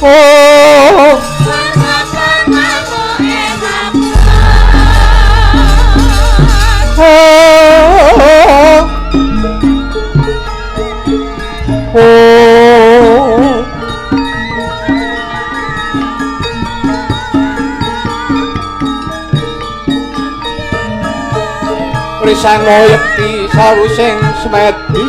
Risang yekti sawusing semedi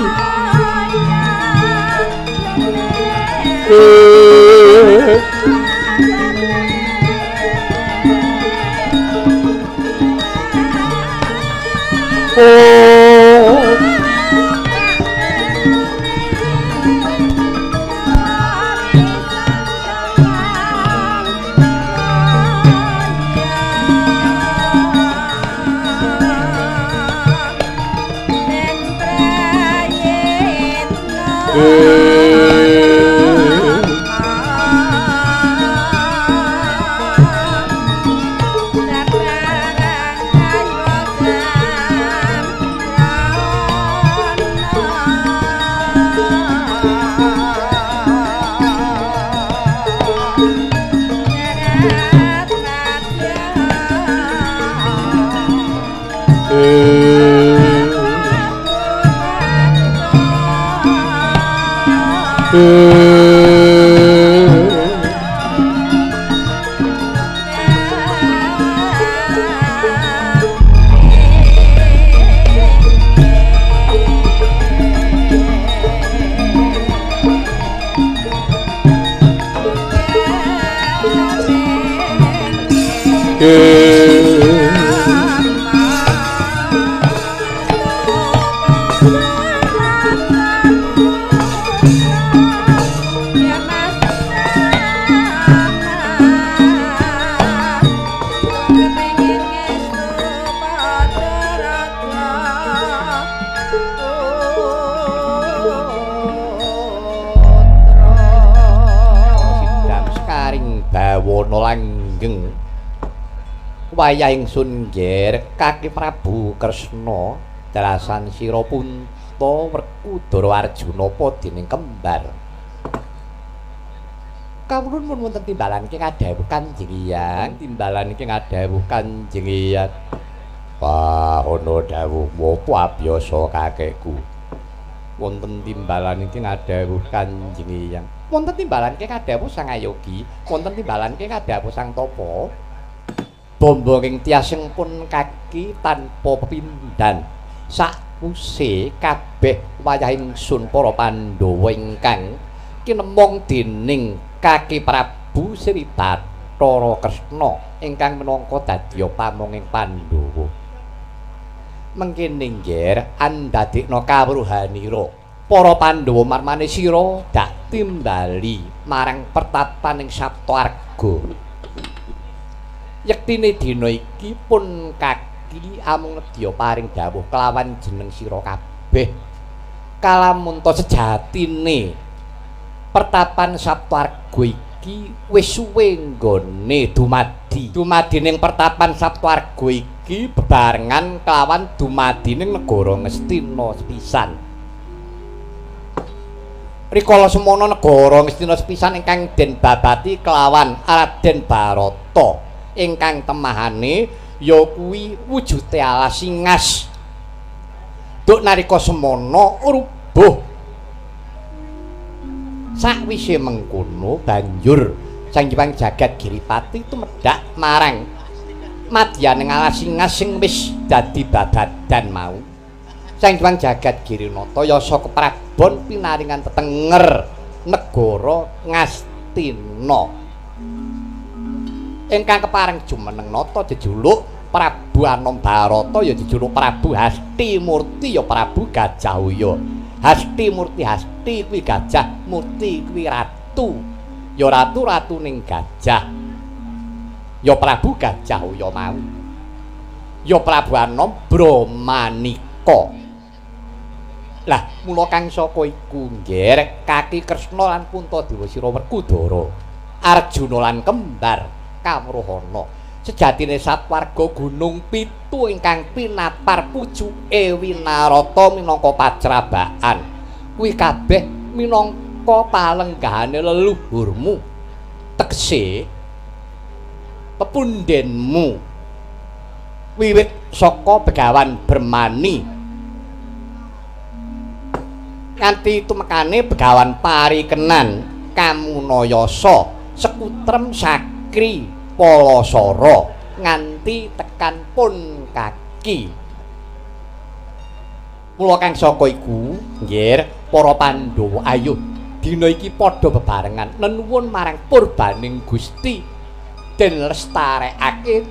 wayah ingsun nggih Kaki Prabu Kresna dalasan sira punta Werkudara Arjuna padining kembar. Kawulun mun wonten timbalan iki kadhawuh Kanjeng Hyang, timbalan iki kadhawuh Kanjeng Hyang. Wah, ana dawuh apa abiyasa kakekku. Wonten timbalan iki kadhawuh Kanjeng Hyang. Wonten timbalan iki kadhawuh Sang Ayogi, wonten timbalan iki kadhawuh Sang Tapa. Bombonging tiasing pun kaki tanpa pepindhan sakuse kabeh wayah ingsun para Pandhawa ingkang kinemong dening Kaki Prabu Sri Bathara Kresna ingkang minangka dadya pamonging Pandhawa mengkene nggih andadekna kawruhanira para Pandhawa marmane sira dak timbali marang pertapaning Saptawarga. Yektine dina iki pun Kaki amung nedya paring dawuh kelawan jeneng sira kabeh kalamun ta sejatine pertapan Saptawarga iki wis suwe nggone dumadi ning pertapan Saptawarga iki bebarengan kelawan dumadining negara Ngastina sepisan. Rikala semana negara Ngastina sepisan ingkang den babati kelawan Raden Barata ingkang temahane ya kuwi wujude alas singas. Duk nalika semana rubuh. Sakwise mengkono banjur Sang Hyang Jagat Giripati tumedhak marang madyaning alas singas sing wis dadi babadan mau. Sang Hyang Jagat Girinata yasa keprabon pinaringan tetenger negara Ngastina. Ingkang kepareng jumeneng nata jejuluk Prabu Anom Barata ya jejuluk Prabu Hasti Murti ya Prabu Gajah Uya. Hasti Murti Hasti kuwi Gajah, Murti kuwi ratu. Ya ratu ning gajah. Ya Prabu Gajah Uya mau. Ya Prabu Anom Brahmanika. Lah mula kang saka iku nggih Kaki Kresna lan Puntadewa Sira Werkudara Arjuna lan kembar Kamrohana sejatine Saptawarga Gunung Pitu ingkang pinapar pucuke winarata minangka pacrabaan kuwi kabeh minangka palenggahane leluhurmu tegese pepundhenmu wiwit saka Begawan Bermani nganti tumekane Begawan Parikenan Kamunayasa Sekutrem Sakri Palasara nganti tekan pun kaki. Mula kang saka iku nggih para Pandhawa ayo dina iki padha bebarengan nenuwun marang purbaning Gusti den lestarekake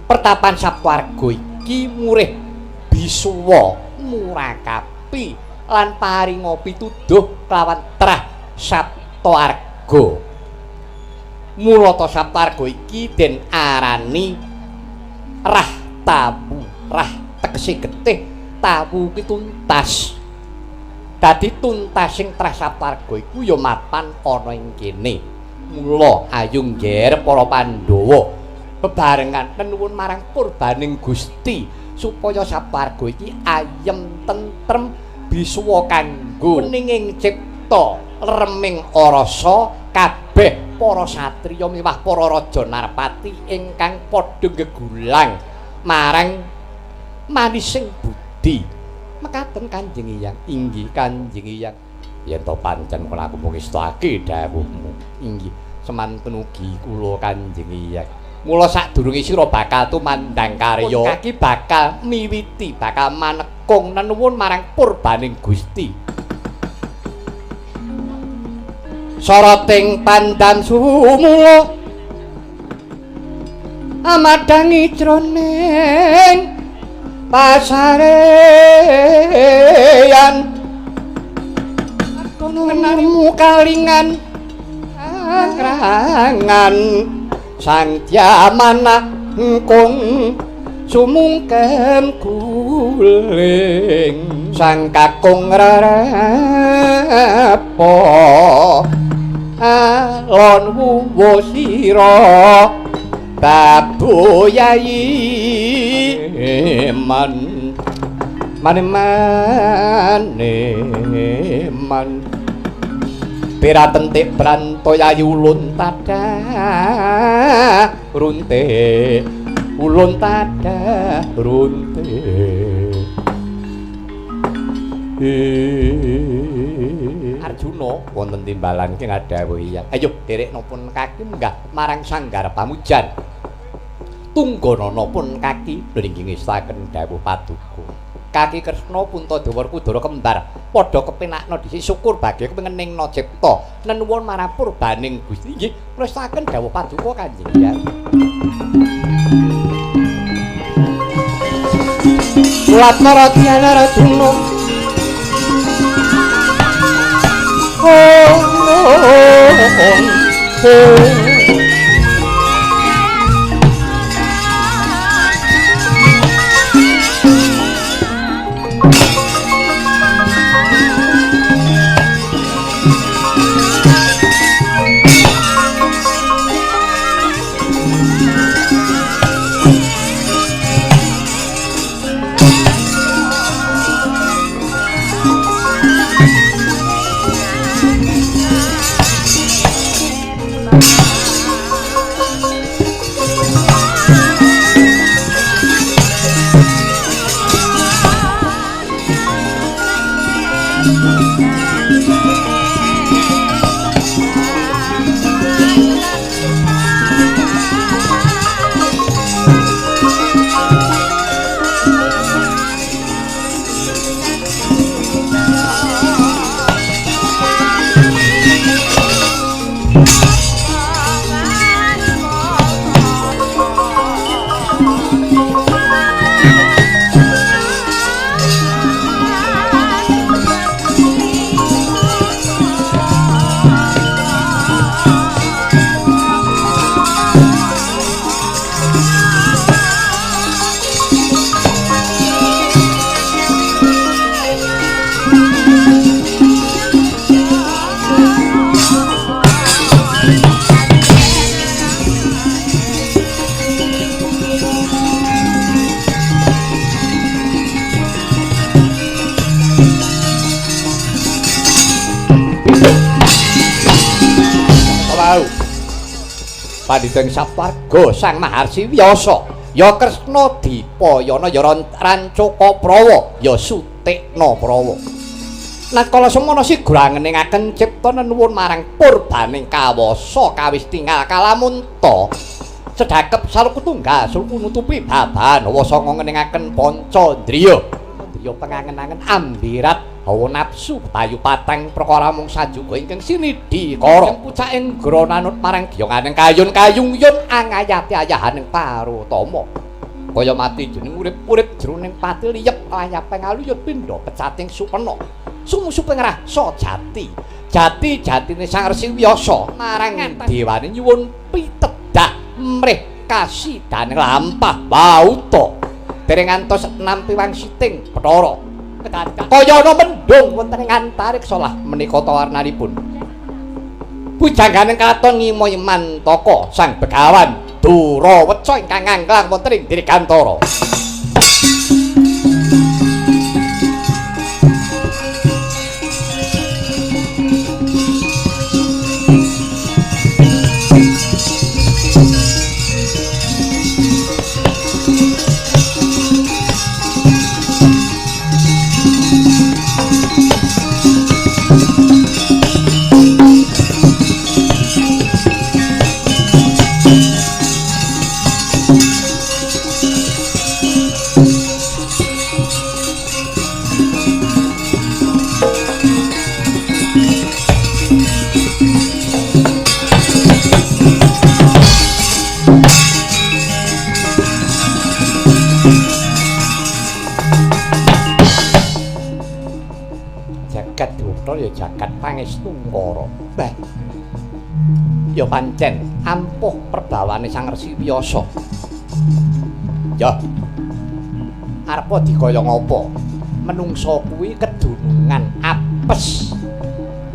pertapan Saptawarga iki murih bisuwa murakapi lan paringa pituduh kelawan trah Saptawarga. Mula ta Saptawarga iki den arani rah tabu, rah tegese getih, tabu ki tuntas. Dadi tuntasing trah Saptawarga iku ya mapan ana ing kene. Mula ayo ngger para Pandhawa bebarengan nenuwun marang purbaning Gusti supaya Saptawarga iki ayem tentrem bisuwa kanggo ninging cipta reming arasa kabeh para satriya miwah para raja Narpati ingkang padha gegulang marang manising budi. Mekaten Kanjeng Hyang, inggih Kanjeng Hyang. Yen to pancen kula mungestake dawuhmu, inggih semanten ugi kula Kanjeng Hyang. Mula sadurunge sira bakal tumandang karya kaki bakal miwiti, bakal manekung nenuwun marang purbaning Gusti. Soroting pandan sumula amadangi jroning pasareyan kenarmu kalingan angrangan sang jamana kung sumungkem guling sang kakung rarepo alon wuwo sira baboyayi man piratentik brantoyayi ulun tadah runte ulun tadah runte Arjuna wonten timbalan ki ngadhawuhi Hyang. Ayo derekna pun kaki munggah marang sanggar pamujan. Tungganana pun kaki mlinggi ngestaken dawuh paduka. Kaki Kresna Puntadewa Kudara kembar padha kepenakna dhisik syukur bagya kepengeningna cipta nenuwun marang purbaning Gusti nggih ngestaken dawuh paduka Kanjeng Hyang. Latara Tyana Arjuna Wow. pandhita ing Saptarga Sang Maharsi Wyasa ya Kresna Dipayana ya Rancokaprawa ya Sutikna Prawa lan kala semana sigurangenging ciptana nuwun marang purbaning kawasa kawis tinggal kalamunta sedhakep salukutunggal sulku nutupi babahan wasa ngeningaken pancandriya ya pengangen-angen ambirat hawa nafsu payu pateng perkara mung sajuga ingkang sinidhi kara pucaking grananut marang giyonganing kayun-kayung-yun angayati ayahaning parutama kaya mati jeneng urip-urip jroning pati liyep layaping aluyut pindha pecating supena sumusup ngrasa jati-jatine Sang Resi Wyasa marang dewane nyuwun pitedak mrih kasidaning lampah bauta dereng ngantos nampi wangsiting Bathara kaya ana mendung wonten ing antariksa lah menika warnanipun pujangganing katon ngimoy mantaka Sang Begawan Duraweca ingkang ngangklang wonten ing Dirgantara ya jagat pangestu ngara. Bah. Ya pancen ampuh perbawane Sang Resi Wyasa. Ya. Arep dikaya ngapa? Menungsa kuwi kedunungan apes.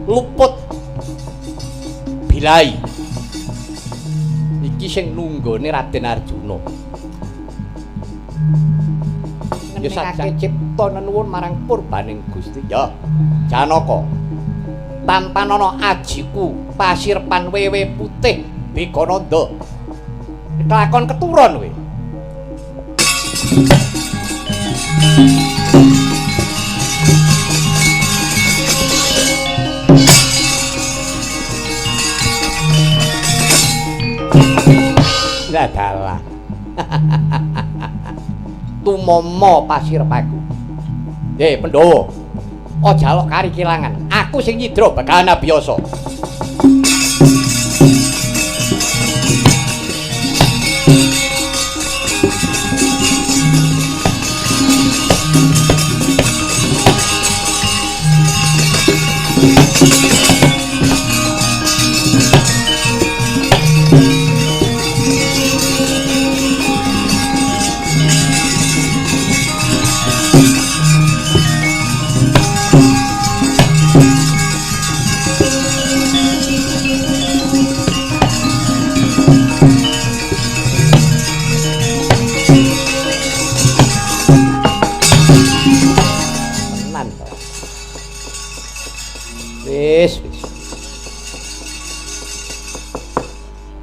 Luput. Bilai. Iki sing nunggone Raden Arjuna. Ya sajake cipta nuwun marang purbaning Gusti. Ya. Janaka. Tanpa ana ajiku pasirpan wewe putih Begananda. Kelakon keturon kowe. Dadalah. Tumomo pasirpaku. Pandhawa. Aja lok kari kilangan. Aku sing nyidra Bagana Byasa.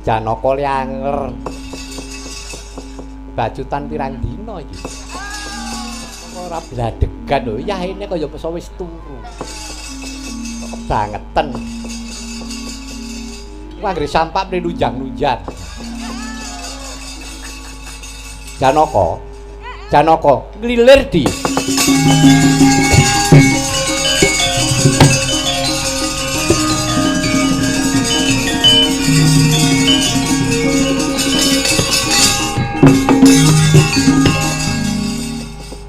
Janaka lianger bajutan pirang dina iki ora bladegan lho yahine kaya wis turu bangeten anggere sampak nunjang-nunjang Janaka nglilir di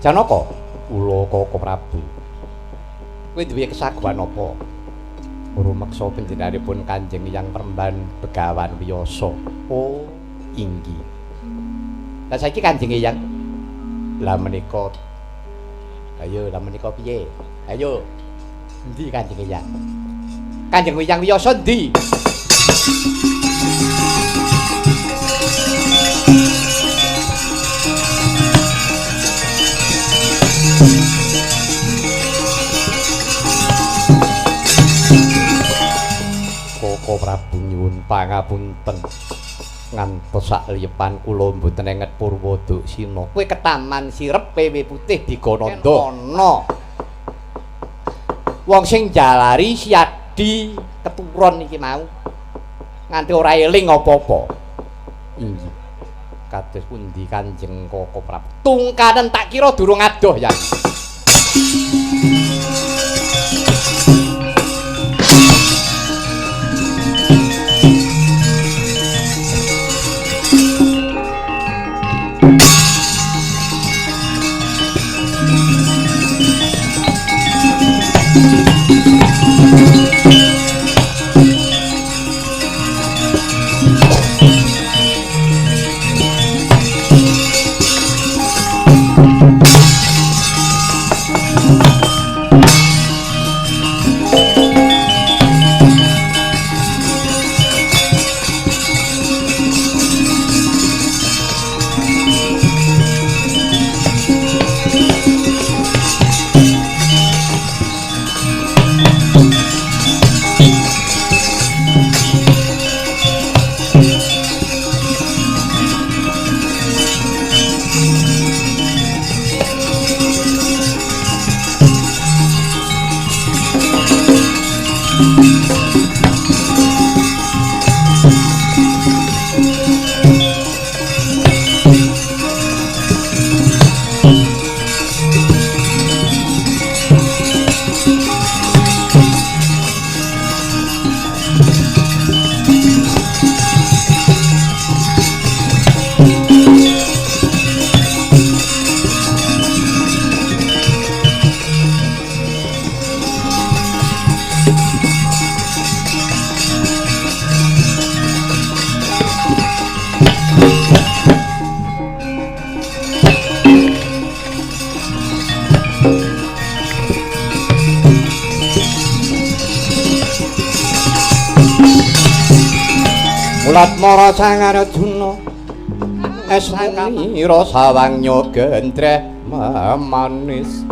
Janaka, kula Kaka Prabu. Kowe duwe kesaguhan apa? Rumeksa panjenenganipun Kanjeng Hyang Peremban Begawan Wyasa. Oh, inggih. Lah saiki Kanjeng Hyang lah menika. Ayo, lah menika piye? Ayo. Endi Kanjeng Hyang? Kanjeng Hyang Wyasa endi? Kaka Prabu nyuwun pangapunten. ngantos sakliyepan kula mboten enget Purwodaksina. Kowe ketaman sirep PW putih digonanda ana. Wong sing jalari siadi keturon iki mau. Nganti ora eling apa-apa. Inggih. Kados pundi Kanjeng Koko Prabu? Tungkanen tak kira durung adoh ya. Latmara Sangarjuna esnira sawangnya gendreh manis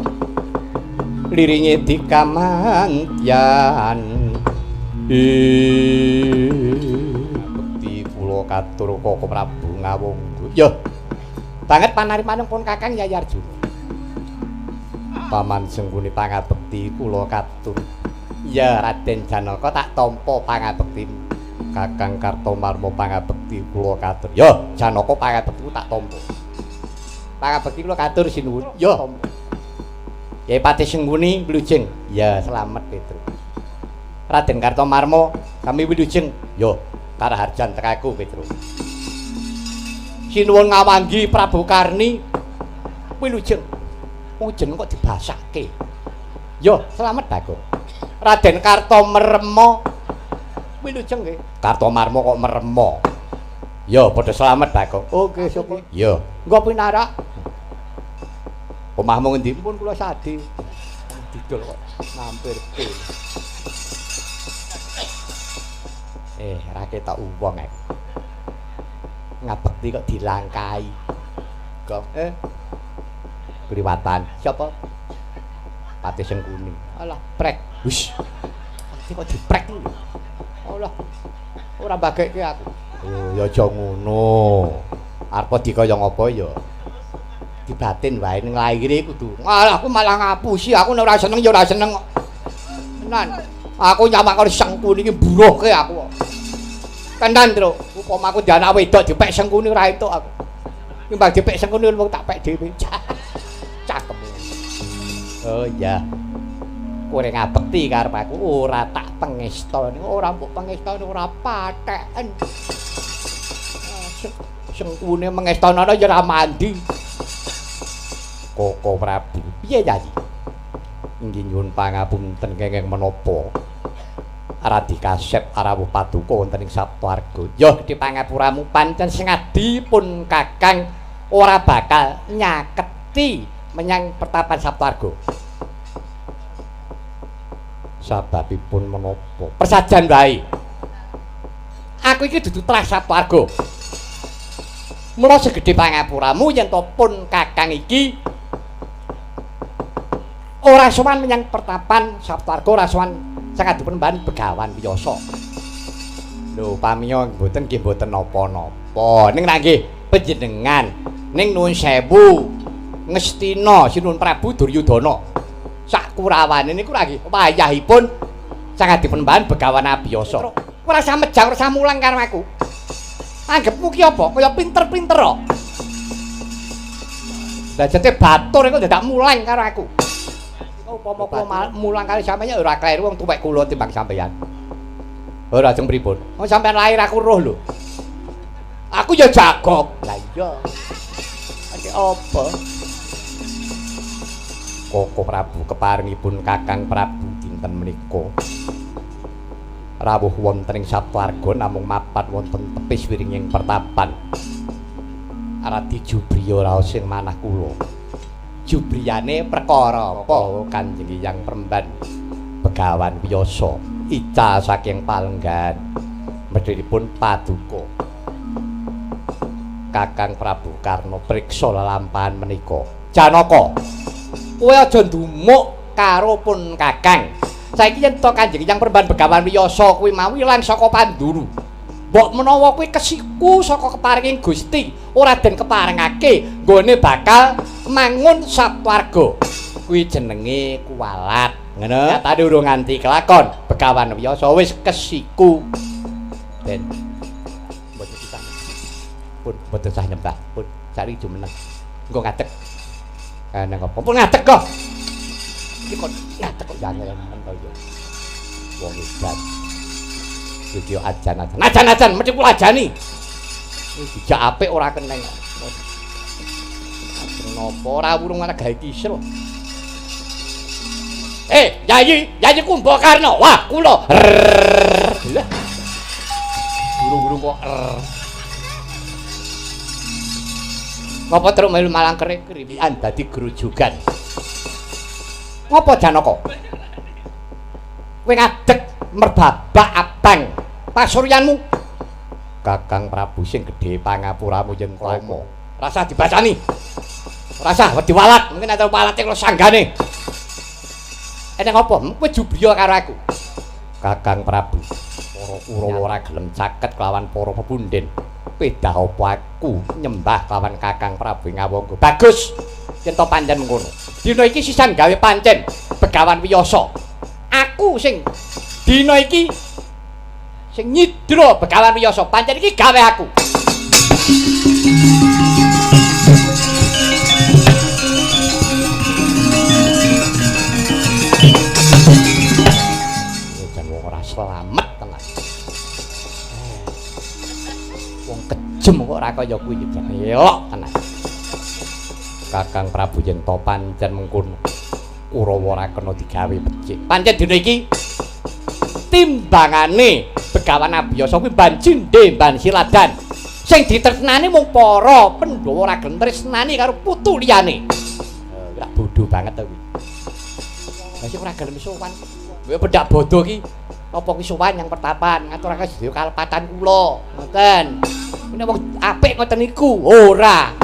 liringe dikamantyan bekti kula katur Koko Prabu Ngawangga ya banget panarimanipun pun Kakang Yayi Arjuna paman sengguni pangabekti kula katur ya Raden Janaka tak tampa pangabektimu Kakang Kartomarma pangabekti kula katur. Ya, Janaka pangabektiku tak tampa. Pangabekti kula katur sinuwun. Ya. Kyai Patih Sengguni Blujeng. Ya, selamat Petruk. Raden Kartomarma kami wilujeng. Ya, karaharjan tekaku Petruk. Sinuwun ngawanggi Prabu Karni wilujeng. Wong jeneng kok dibasake. Ya, selamat Bagong. Raden Kartomarma wilujeng nggih. Kartomarma kok meremo. Ya padha slamet Bagong. Oke sapa? Ya. Engko pinarak. Omahmu ngendi pun kula sadhe. Didol kok mampirke. Ra ketok wong ae. Ngabekti kok dilangkai. Kok Priwatan. Siapa? Patih Sengguni. Alah, prek. Wis. Kok diprek iki? Allah. Ora bagekke aku. Oh, ya aja ngono. Arep dikaya ngapa ya? Dibatin wae ning laire kudu. Malah aku malah ngapusi, aku nek ora seneng ya ora seneng kok. Tenan. Aku nyamak karo Sengkuni iki buruhke aku kok. Tenan, Tru. Upama aku di anak wedok dipek Sengkuni ora entuk aku. Timbang dipek Sengkuni wong tak pek dhewe. Cakem. Oh iya. Kowe ngabekti karep aku ora tak pengestoni, ora mbok pengestoni ora patheken. Sengkune mengestonono ya ora mandi. Koko Prabu. Piye Yayi? Inggih nyuwun pangapunten kenging menapa? Aradi kasep arawuh paduka wonten ing Saptawarga. Ya gedhe pangapuramu pancen sing adi pun Kakang ora bakal nyaketi menyang pertapan Saptawarga. Sababipun menapa? Persajan wae. Aku iki dudu trah Saptawarga. Mula segedhe pangapuramu yen to pun Kakang iki ora sowan menyang pertapan Saptawarga, ora sowan sangadipun Begawan Wiyasa. Lho pamiya mboten nggih mboten napa-napa. Ning nek nggih panjenengan ning nuwun sewu ngestina Sinuwun Prabu Duryudana sak kurawane niku ra nggih wayahipun sangat dipunbahan Begawan Abiyasa. Ora usah mejang, ora usah mulang karo aku. Anggepmu ki apa? Kaya pinter-pinter kok. Lah jete batur iku dadak mulang karo aku. Upama kula mulang kali sampeyan ora kleru wong tuwek kula timbang sampeyan. Ora ajeng pripun? Wong sampeyan lahir aku roh lho. Aku ya jagok. Lah iya. Ati apa? Koko Prabu keparingipun Kakang Prabu dinten menika. Rawuh wonten ing Sapwarga namung mapan wonten tepis wiringing pertapan. Aradi Jubriya raos sing manah kula. Jubriyane perkara apa Kanjeng Hyang Peremban Begawan Wiyasa ical saking palenggan medhipun paduka. Kakang Prabu Karna priksa lelampahan menika. Janaka, kowe aja ndumuk karo pun Kakang. Saiki yen to Kanjeng Hyang Peremban Begawan Wiyasa kuwi mau ilang saka Panduru. Mbok menawa kuwi kesiku saka keparinging Gusti, ora den keparingake nggone bakal mangun Sapwarga. Kuwi jenenge kuwalat. Ngono. Nyatane urung nganti kelakon. Begawan Wiyasa wis kesiku. Den mboten kisah. Pun mboten sah nyembah. Pun cari jumeneng. Engko ngadeg. Nang apa? Pun ngadeg kok. Iki kok ngadeg kok jangan men to yo. Wong hebat. Iki yo ajan-ajan. Ajan-ajan mesti kula ajani. Iki dijak apik ora keneng. Napa ora wurung ana gawe kisil. Yayi Kumbakarna. Wah, kula. Lah. Burung-burung kok. Ngapa terus melu malang keriwian dadi grujugan. Ngapa Janaka? Kowe ngadeg merbabak abang pasuryanmu. Kakang Prabu sing gedhe pangapuramu yen krama. Rasah dibacani. Rasah wedi walat, mungkin ada walate kula sanggane. Eneng apa? Kowe Jubriya karo aku. Kakang Prabu, para Kurawa ora gelem caket kelawan para pepunden. Pedah apa aku nyembah kelawan Kakang Prabu ngawangga. Bagus. Yen to pancen ngono. Dina iki sisan gawe pancen Begawan Wiyasa. Aku sing dina iki sing nyidra Begawan Wiyasa. Pancen iki gawe aku. Selamat tenan. Wong kejem kok ora kaya kuwi jane elok tenan. Kakang Prabu yen to pancen mengkono Kurawa ora kena digawe becik. Pancen dina iki timbangane Begawan Abiyasa kuwi banjinde ban Siladan. Sing ditresnani mung para Pandhawa ora gelem tresnani karo putu liyane. Ora bodho banget to kuwi. Lah sing ora gelem sowan. Kowe pedak bodho ki apa kuwi sowan yang pertapan ngaturake sedaya kalepatan kula. Ngoten. Menawa wong apik ngoten niku. Ora.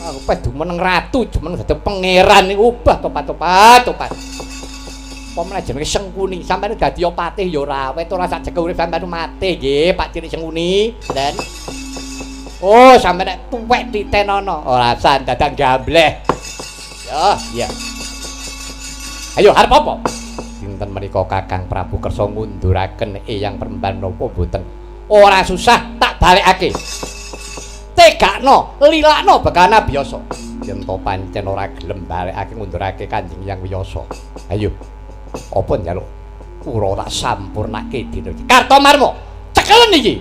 Aku pes dumeneng ratu, jumeneng dadi pangeran niku obah topat-topat. Apa meneh jenenge Sengkuni, sampeyan dadi patih ya ora wet ora sak jeke urip sampeyan mati nggih, Pak Cilik Sengkuni. Den. Oh, sampeyan nek tuwek titenono, ora san dadang gambleh. Ya. Ayo arep apa? Dinten menika Kakang Prabu kersa ngunduraken Eyang Peremban napa mboten? Ora susah tak balekake. Tegakno, lilakno Begawan Abiyasa. Yen to pancen ora gelem balekake ngundurake Kanjeng Hyang Wiyasa. Ayo. Apa njaluk? Kura tak sampurnake dina iki. Kartomarma, cekelen iki.